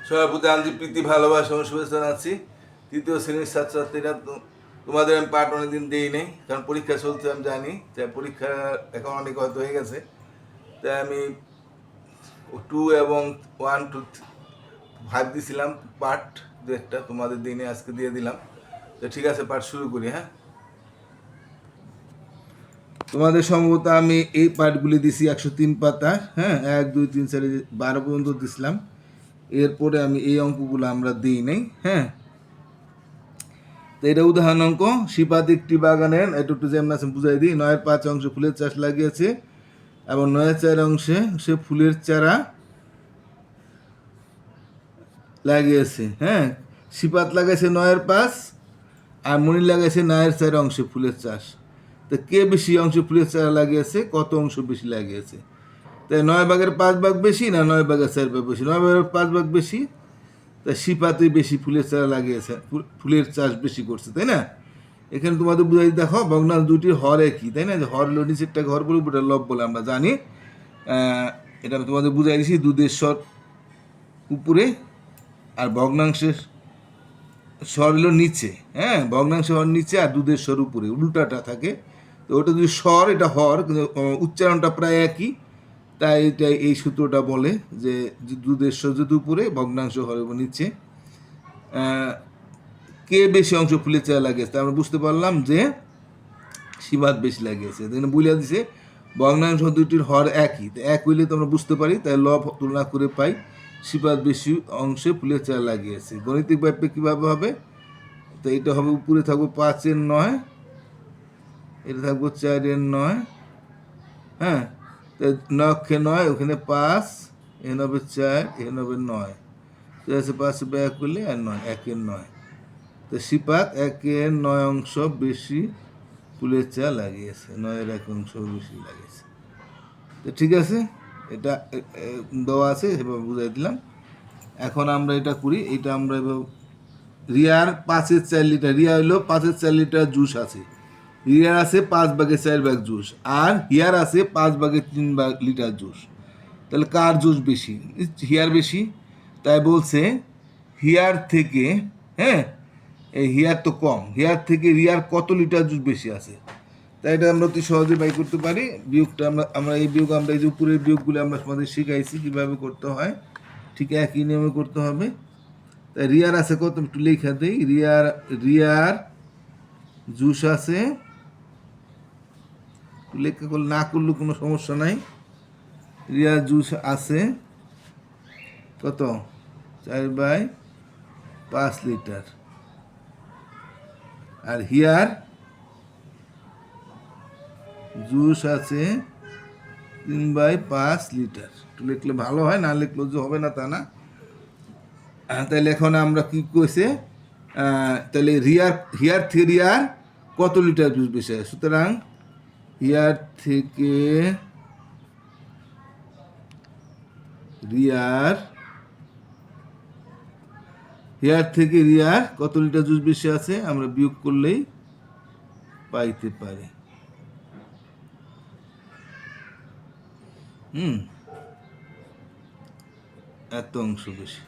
সবার প্রতি আন্তরিক প্রীতি ভালোবাসা এবং শুভেচ্ছা জানাচ্ছি। তৃতীয় শ্রেণীর ছাত্রছাত্রীরা, তোমাদের আমি পাঠ অনেকদিন দিই নেই, কারণ পরীক্ষা চলছে আমি জানি। তাই পরীক্ষা এখন অনেক হয়তো হয়ে গেছে, তাই আমি 2 এবং 1 to 5 দিয়েছিলাম পাঠ, দু একটা তোমাদের দিনে আজকে দিয়ে দিলাম। তো ঠিক আছে, পাঠ শুরু করি। হ্যাঁ, তোমাদের সম্ভবত আমি এই পাঠগুলি দিছি 103 পাতা। হ্যাঁ, 1 2 3 4 12 পর্যন্ত দিছিলাম। এরপরে আমি এই অঙ্কগুলো আমরা দিই নেই। হ্যাঁ, তো এটা উদাহরণ অঙ্ক। শিপাত একটি বাগানের, এটা একটু যেমন আছে বুঝাই দিই। 9-5 অংশে ফুলের চাষ লাগিয়েছে এবং 9-4 অংশে সে ফুলের চারা লাগিয়েছে। হ্যাঁ, শিপাত লাগাইছে 9-5 আর মনির লাগাইছে 9-4 অংশে ফুলের চাষ। তো কে বেশি অংশে ফুলের চারা লাগিয়েছে, কত অংশ বেশি লাগিয়েছে? তাই 9 ভাগের 5 ভাগ বেশি না 9 ভাগের 4 ভাগ বেশি? 9 ভাগের 5 ভাগ বেশি। তাই শিপাতে বেশি ফুলের চারা লাগিয়েছে, ফুলের চাষ বেশি করছে, তাই না? এখানে তোমাদের বুঝাই, দেখো ভগ্নাংশ দুটির হর একই, তাই না? যে হর হলো নিচেরটাকে হর বলে, উপরের লব বলে আমরা জানি। এটা আমি তোমাদের বুঝাই দিছি। দুধের স্বর উপরে আর ভগ্নাংশের স্বর হলো নিচে। হ্যাঁ, ভগ্নাংশের হর নিচে আর দুধের স্বর উপরে, উল্টাটা থাকে। তো ওটা যদি স্বর, এটা হর, কিন্তু উচ্চারণটা প্রায় একই। তাই এটা এই সূত্রটা বলে যে দুধের স্বর যদি উপরে, ভগ্নাংশ হর নিচে। কে বেশি অংশ ফুলের চারা লাগিয়েছে? আমরা বুঝতে পারলাম যে শিবাত বেশি লাগিয়েছে। বুঝিয়ে দিছে ভগ্নাংশ দুটির হর একই, এক হইলে তো আমরা বুঝতে পারি। তাই লব তুলনা করে পাই শিবাত বেশি অংশে ফুলের চারা লাগিয়েছে। গণিতিক ব্যাপারে কীভাবে হবে? তো এটা হবে, উপরে থাকবে 5-এর 9, এটা থাকবে 4-এর 9। হ্যাঁ, তো 9 ওখানে 5, এখানে হবে 4, এখানে হবে 9। তো আছে 5 ব্যাক করলে আর 9, 1-এর 9। তো শিপাত 1-এর 9 অংশ বেশি ফুলের চারা লাগিয়েছে, 9-এর 1 অংশ বেশি লাগিয়েছে। তো ঠিক আছে, এটা দেওয়া আছে, সেভাবে বুঝাই দিলাম। এখন আমরা এটা করি। এটা আমরা রিয়ার 5-এর 4 লিটার, রিয়া হইলো 5-এর 4 লিটার জুস আছে। রিয়ার আছে 5 ভাগের 4 ভাগ জুস, আর হিয়ার আছে 5 ভাগের 3 ভাগ লিটার জুস। তাহলে কার জুস বেশি? হিয়ার বেশি। তাই বলছে হিয়ার থেকে, হ্যাঁ, এই হিয়ার তো কম, হিয়ার থেকে রিয়ার কত লিটার জুস বেশি আছে? তাই এটা আমরা অতি সহজে বাই করতে পারি। বিয়োগটা আমরা এই বিয়োগ, আমরা এই যে উপরের বিয়োগগুলো আমরা তোমাদের শিখাইছি কীভাবে করতে হয়, ঠিক একই নিয়মে করতে হবে। তাই রিয়ার আছে কত, একটু লেখা দিই। রিয়ার জুস আছে, লেখা করলে না করলেও কোনো সমস্যা নাই। রিয়ার জুস আছে কত? 4/5 লিটার। আর হিয়ার জুস আছে 3/5 লিটার। একটু লিখলে ভালো হয়, না লিখলেও যে হবে না তা না। তাহলে এখন আমরা কি কইছে, তাহলে হিয়ার থেকে রিয়ার কত লিটার জুস বেশি? সুতরাং হিয়ার থেকে রিয়ার কত লিটার জুস বেশি আছে আমরা বিয়োগ করলেই পাইতে পারি। এত অংশ বেশি,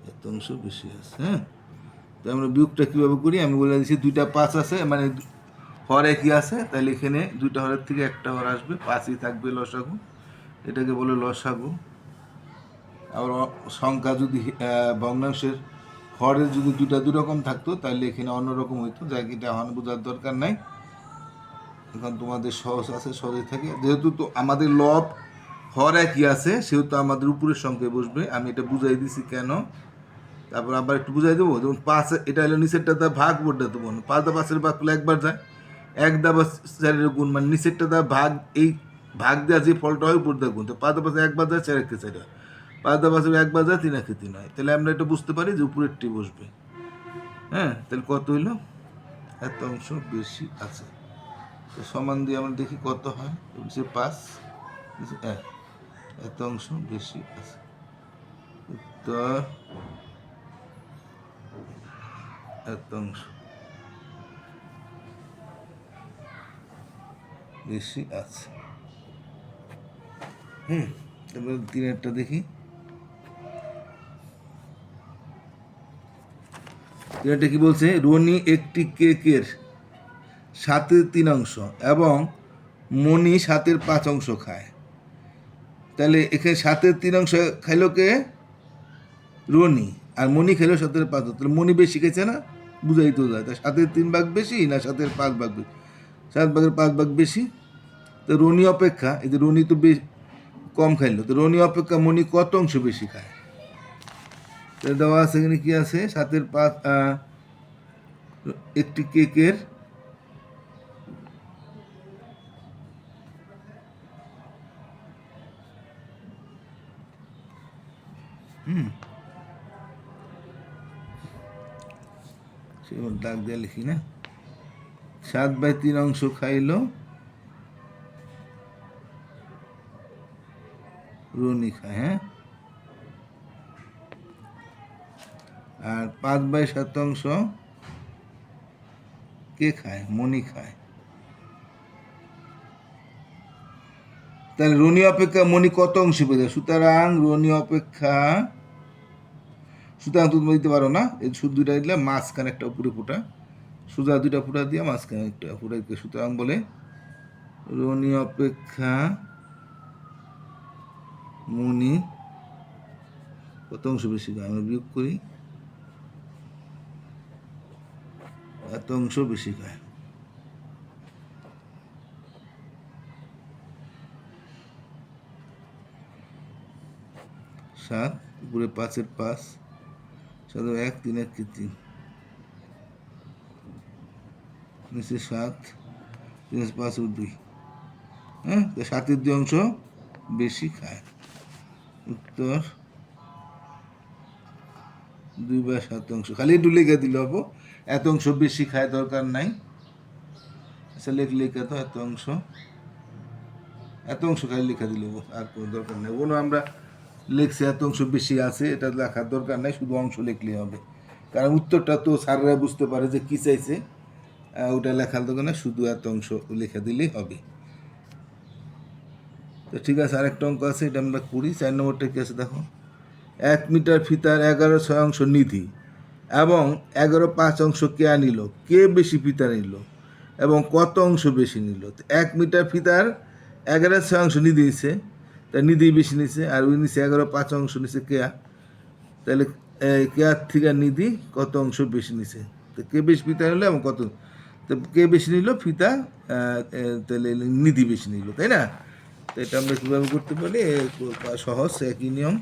এত অংশ বেশি আছে। হ্যাঁ, তো আমরা বিয়োগটা কীভাবে করি আমি বলে দিচ্ছি। 2টা 5 আছে, মানে হর একই আছে, তাহলে এখানে 2টা হরের থেকে একটা হর আসবে, 5ই থাকবে লসাগু। এটাকে বলে লসাগু। আবার সংখ্যা যদি ভগ্নাংশের হরের যদি 2টা 2 রকম থাকতো, তাহলে এখানে অন্যরকম হইতো, যাই এটা হন বোঝার দরকার নাই। এখন তোমাদের সহজ আছে, সহজে থাকে। যেহেতু তো আমাদের লব হর একই আছে, সেহেতু আমাদের উপরের সংখ্যায় বসবে। আমি এটা বুঝাই দিছি কেন, তারপর আবার একটু বুঝাই দেবো। যেমন 5, এটা হলো নিচেরটা দা ভাগ, উপরটা দেবো 5-5-এর ভাগ করলে একবার যায়। 1/4 গুণ, মানে নিচেরটা দা ভাগ, এই ভাগ দেওয়া যে ফলটা হয় উপর দেওয়া গুণ। তো 5/5 একবার যায়, 4-1-4 হয়। 5/5 একবার যায়, 3-1-3 হয়। তাহলে আমরা এটা বুঝতে পারি যে উপরেরটি বসবে। হ্যাঁ, তাহলে কত হইলো? এত অংশ বেশি আছে। তো সমান দিয়ে আমরা দেখি কত হয়। 5, এত অংশ বেশি আছে। উত্তর এত অংশ বেশি আছে। তারপরে 3-এরটা দেখি। 3-এরটা কি বলছে? রনি একটি কেকের 7/3 এবং মণি 7/5 খায়। তাহলে এখানে 7/3 খাইলো কে? রনি। আর মণি খেলো 7/5। তাহলে মণি বেশি খেয়েছে না? বুঝাই তো যায়। তা 7/3 বেশি না 7/5 বেশি? 7/5 বেশি। তো রনি অপেক্ষা, এই যে রনি তো কম খাইলো, তো রনি অপেক্ষা মণি কত অংশ বেশি খায়? তো দেওয়া আছে এখানে কি আছে? 7/5 একটি কেকের সেগুলো দাগ দিয়ে লিখি না। 7/3 খাইলো রনি খায়, হ্যাঁ। আর 5/7 কে খায়? মণি খায়। তাহলে রনি অপেক্ষা মণি কত অংশ বেড়ে? সুতরাং রনি অপেক্ষা, সুতরাং তুমি দিতে পারো না, এই শুধু দুইটা দিলে মাঝখানে একটা উপরে ফুটা, সোজা 2টা ফুটা দিয়ে মাঝখানে একটা ফুটা। সুতরাং বলে রনি অপেক্ষা মণি কত অংশ বেশি খায়? আমরা বিয়োগ করি, এত অংশ বেশি খায়। সাত উপরে 5/5, 7/1, 3/1 3, নিচে 7, 3/5/2, হ্যাঁ। তো 7/2 বেশি খায়। উত্তর 2/7। খালি একটু লিখে দিলে হবো, এত অংশ বেশি খায় দরকার নাই। আচ্ছা লিখে তো এত অংশ খালি লিখে দিলে আর কোনো দরকার নেই। কোনো আমরা লিখছি এত অংশ বেশি আছে, এটা লেখার দরকার নাই, শুধু অংশ লিখলেই হবে। কারণ উত্তরটা তো স্যাররা বুঝতে পারে যে কী চাইছে, ওটা লেখার দরকার না, শুধু এত অংশ লিখে দিলেই হবে। তো ঠিক আছে, আরেকটা অঙ্ক আছে, এটা আমরা করি। 4 নম্বরটা কি আছে দেখো। 1 মিটার ফিতার 11/6 নিধি এবং 11/5 কেয়া নিল। কে বেশি ফিতা নিল এবং কত অংশ বেশি নিল? 1 মিটার ফিতার 11/6 নিধি নিছে, তা নিধি বেশি নিছে, আর ওই নিচে 11/5 নিছে কেয়া। তাহলে কেয়ার থেকে নিধি কত অংশ বেশি নিছে? তো কে বেশি ফিতা নিল এবং কত? তো কে বেশি নিল? ফিতা। তাহলে নিধি বেশি নিল, তাই না? তো এটা আমরা কীভাবে করতে পারি? সহজ, একই নিয়ম।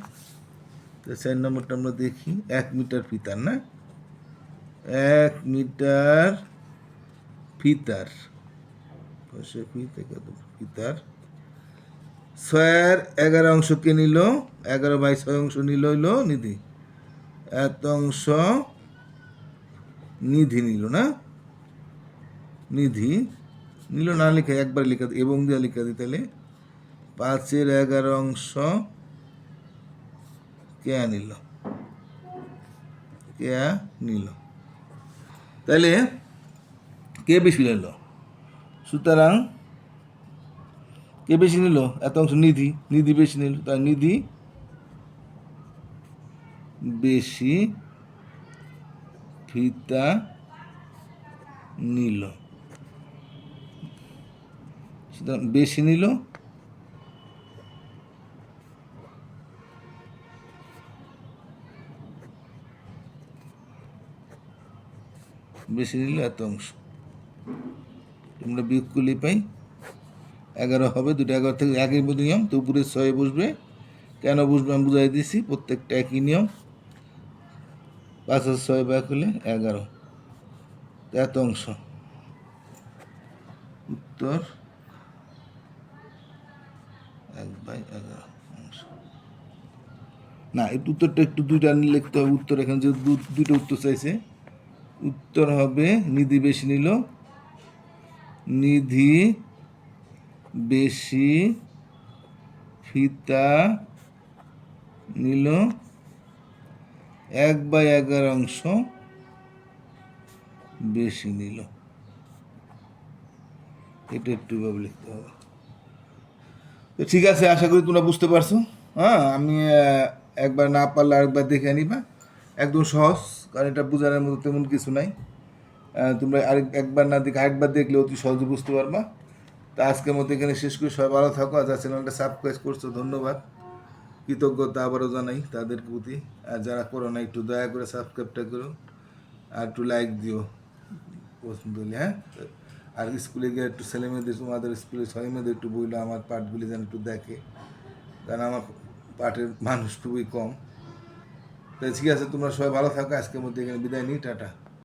তো 4 নম্বরটা আমরা দেখি। 1 মিটার ফিতার, না? 1 মিটার ফিতার ফিতার 6/11 কে নিল, 11/6 নিল হইল নিধি। এত অংশ নিধি নিল, না? নিধি নিল না লিখে একবার লিখা এবং দিয়ে লিখা দিই, তাহলে 5/11 কেয়া নিল, কেয়া নিল। তাহলে কে বেশি নিল? সুতরাং কে বেশি নিল? এত অংশ নিধি, নিধি বেশি নিল, তাই নিধি বেশি ফিতা নিল। সুতরাং বেশি নিল, বেশি নিল এত অংশ। তোমরা বিয়োগ করলেই পাই 11 হবে। 2টা 11 থেকে একই নিয়ম, তো উপরে 6 বসবে। কেন বসবে আমি বুঝাই দিছি, প্রত্যেকটা একই নিয়ম। 5 আর 6 ভাগ হলে 11, এত অংশ। উত্তর 1/11 অংশ। না, এই উত্তরটা একটু দুইটা লিখতে হবে। উত্তর এখানে যে দুইটা উত্তর চাইছে, উত্তর হবে নিধি বেশি নিল, নিধি বেশি ফিতা নিল 1/11 বেশি নিল। এটা একটু ভাবে লিখতে হবে। তো ঠিক আছে, আশা করি তোমরা বুঝতে পারছো। হ্যাঁ, আমি একবার না পারলে আরেকবার দেখে নিবা। একদম সহজ, কারণ এটা বোঝানোর মতো তেমন কিছু নাই। তোমরা একবার না দেখে আরেকবার দেখলে অতি সহজে বুঝতে পারবা। তা আজকের মতো এখানে শেষ করি। সবাই ভালো থাকো। আর যারা চ্যানেলটা সাবস্ক্রাইব করছো ধন্যবাদ, কৃতজ্ঞতা আবারও জানাই তাদের প্রতি। আর যারা করো না একটু দয়া করে সাবস্ক্রাইবটা করো, আর একটু লাইক দিও পছন্দ হলে। হ্যাঁ, আর স্কুলে গিয়ে একটু ছেলেমেয়েদের, তোমাদের স্কুলের ছেলেমেয়েদের একটু বললো আমার পাঠগুলি যেন একটু দেখে, কারণ আমার পাঠের মানুষ খুবই কম। তাই ঠিক আছে, তোমরা সবাই ভালো থাকো। আজকের মধ্যে এখানে বিদায় নিই, টাটা।